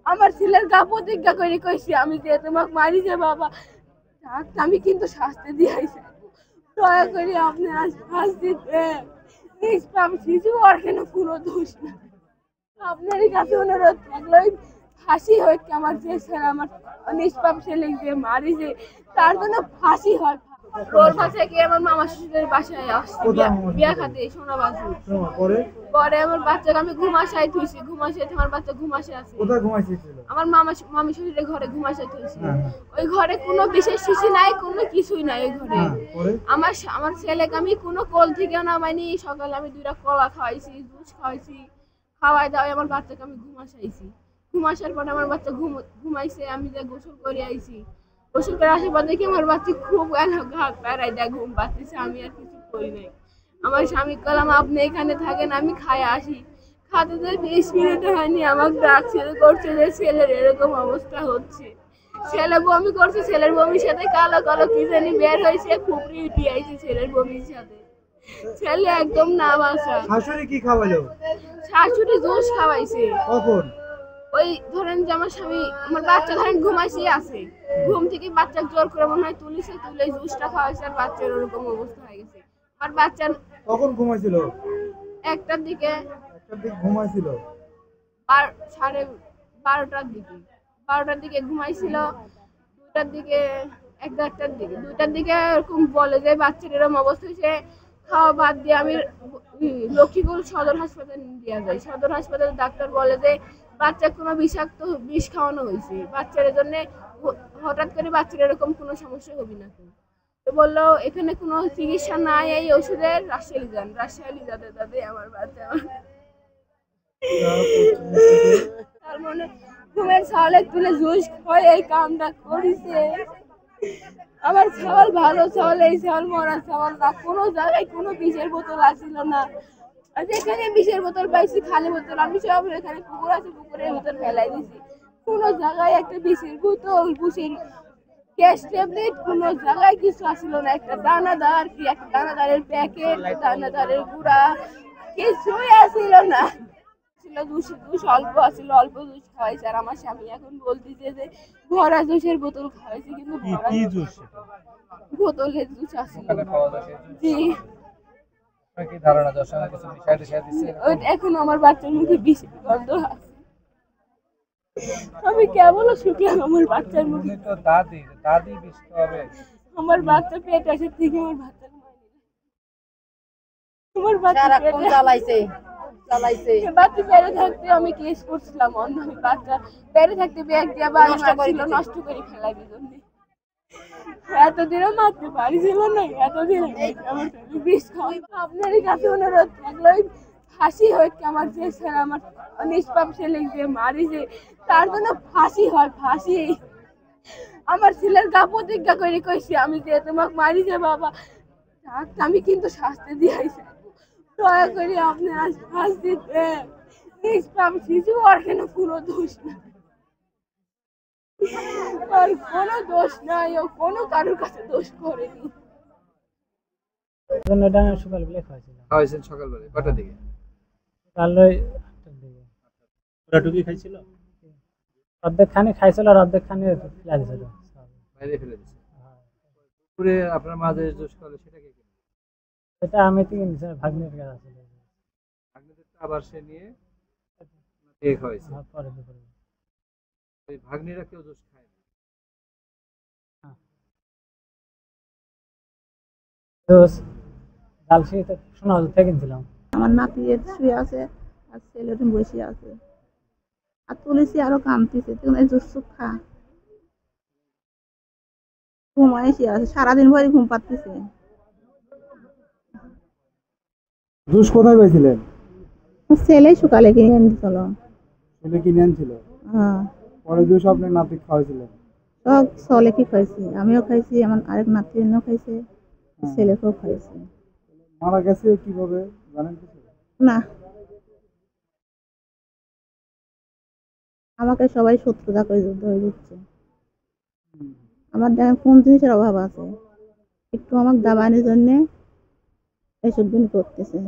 আমার ছেলের গা প্রতিজ্ঞা করে কইছি আমি যে তোমাকে মারি যে বাবা, আমি কিন্তু শাস্তি দিয়েছি। দয়া করে আপনি শাস্তি দেন। নিষ্পাপ শিশু আর কেন কোনো দোষ না। আপনারই কাছে অনুরোধ থাকলো ফাঁসি হয় কি আমার যে ছেলে আমার নিষ্পাপ ছেলে যে মারি যে তার জন্য ফাঁসি হয়। রোলভা থেকে আমার মামা শ্বশুরের বাসায় আসছি বিয়া খাতে সোনাবাজু। পরে আমার বাচ্চাকে আমি ঘুমাশায় থুইছি, ঘুমাশায় আমার বাচ্চা ঘুমাশে আছে। কোথায় ঘুমাইছিল? আমার মামি শ্বশুরের ঘরে ঘুমাশায় থুইছি। ওই ঘরে কোনো বিশেষ শিশি নাই, কোনো কিছুই নাই ওই ঘরে। আমার ছেলেকে আমি কোনো কোল থেকে নামাইনি। সকালে আমি 2টা কলা খাওয়াইছি, জুস খাওয়াইছি, খাওয়াই দাওয়াই আমার বাচ্চাকে আমি ঘুমাশাইছি। ঘুমাসার পরে আমার বাচ্চা ঘুমাইছে, আমি যে গোসল করে আইছি। গোসল করে আসার পর দেখি আমার বাচ্চা খুব ঘাট প্যারাই দেয়, ঘুম পাচ্ছে। আমি আর কিছু করি নাই। আমার স্বামী কলাম আপনি এখানে থাকেন, আমি খায় আসি। খাতে যে 20 মিনিট হয়নি আমাকে ডাকছে করছে যে ছেলের এরকম অবস্থা হচ্ছে। ছেলে বমি করছে, ছেলের বমির সাথে কালো কালো কি জানি বের হয়েছে, ফুপড়ি উঠে আইছে ছেলের বমির সাথে। ছেলে একদম না বাঁচা। শাশুড়ি কি খাওয়ালো? শাশুড়ি জুস খাওয়াইছে। কখন? ওই ধরেন যে আমার স্বামী আমার বাচ্চা ধরেন ঘুমাইছে আছে, ঘুম থেকে বাচ্চা জোর করে মনে হয় তুলে জুসটা খাওয়াইছে আর বাচ্চার ওরকম অবস্থা হয়ে গেছে। আর বাচ্চা কখন ঘুমাইছিল? 1টার দিকে। ঘুমাইছিল 12টার দিকে। 12টার দিকে ঘুমাইছিল। 2টার দিকে, 1-1টার দিকে, 2টার দিকে এরকম বলে যে বাচ্চার এরকম অবস্থা হয়েছে। খাওয়া বাদ দিয়ে আমি লক্ষ্মীপুর সদর হাসপাতালে নিয়ে যাই। সদর হাসপাতালে ডাক্তার বলে যে বাচ্চার কোনো বিষাক্ত বিষ খাওয়ানো হয়েছে, বাচ্চার জন্য হঠাৎ করে বাচ্চার এরকম কোনো সমস্যা হবে না। তো বললো এখানে কোনো চিকিৎসা নাই, এই ওষুধের রাজশাহী যান। রাজশাহী যাতে যাতে আমার বাচ্চা তার মনে ঘুমের ছাওয়ালে তুলে জুস খাওয়াই এই কামটা করেছে। আমার ছাওয়াল ভালো ছাওয়াল, এই ছাওয়াল মরা ছাওয়াল না। কোনো জায়গায় কোনো বিষের বোতল আসছিল না। আর যেখানে বিষের বোতল পাইছি খালি বোতল, আমি সব এখানে পুকুর আছে পুকুরের ভিতর ফেলাই দিছি। কোনো জায়গায় একটা বিষের বোতল, বিষের গ্যাস ট্যাবলেট কোনো জায়গায় কিছু আসছিল না। একটা দানাদার কি একটা দানাদারের প্যাকেট, দানাদারের গুঁড়া কিছুই আসছিল না। ছিল দুষ অল্প আছিল, অল্প দুষ খাওয়াইছে। আর আমার স্বামী এখন বলতেছে যে ভরা জুসের বোতল খাওয়াইছে, কিন্তু বোতলের জুস আসছিল। জি এখন আমার বাচ্চার মুখে বিষের গন্ধ আছে। আমি কেবল শুকলাম আমার বাচ্চার মুখে। আমার বাচ্চা পেট আসে থেকে আমার বাচ্চা বাচ্চা বেড়ে থাকতে আমি কেস করছিলাম অন্য। বাচ্চা বেড়ে থাকতে ব্যাগ দিয়ে নষ্ট করে ফেলাই জন্য এতদিনও মারতে পারিছিল না। এতদিন আমার আপনারই কাছে অনুরোধ থাকলো ফাঁসি হয় কি আমার যে ছেলে আমার নিষ্পাপ ছেলে যে মারি যে তার জন্য ফাঁসি হয়। ফাঁসি আমার ছেলের গা প্রতিজ্ঞা করে কইছি আমি যে তোমাকে মারি যে বাবা, আমি কিন্তু শাস্তি দিয়েছি। দয়া করে আপনি শাস্তি দেন। নিষ্পাপ শিশু আর কেন কোনো দোষ না। আর কোনো দোষ নাই, ও কোনো কারোর কাছে দোষ করেনি। সকালবেলা কটার দিকে? খাইছিল অর্ধেক খানি খাইছিল আর অর্ধেক খানি ফেলে দিছিল, বাইরে ফেলে দিছে। পুরে আপনার মা যে জুস খাওয়ালো সেটা কে কিনে? এটা আমি তো কিনছি, ভাগ্নের কাছে আছে। ভাগ্নিদের আবার সে নিয়ে দিয়ে খাওয়াইছে। পরে দুপুরে ওই ভাগ্নিরা কেউ জুস খায় না। শোনা থেকে কিনছিলাম। আমার নাতি শুয়ে আছে আর ছেলে বসে আছে, আর তুলেছি আরো কামতেছে। খা ঘুমায় এসে আছে, সারাদিন ভরে ঘুম পাচ্ছে। জুস কোথায় পেয়েছিলেন? ছেলে সকালে কিনে আনছিল। ছেলে কিনে আনছিল? হ্যাঁ। পরে জুস আপনি নাতি খাওয়াইছিলেন? সব ছেলে কি খাইছি, আমিও খাইছি, আমার আরেক নাতি খাইছে, ছেলেকেও খাইছি। মারা গেছে কিভাবে জানেন কিছু? না, আমাকে সবাই শত্রুতা করে ধরে দিচ্ছে। আমার দেখেন কোন জিনিসের অভাব আছে, একটু আমাকে দাবানোর জন্য এইসব দিন করতেছে।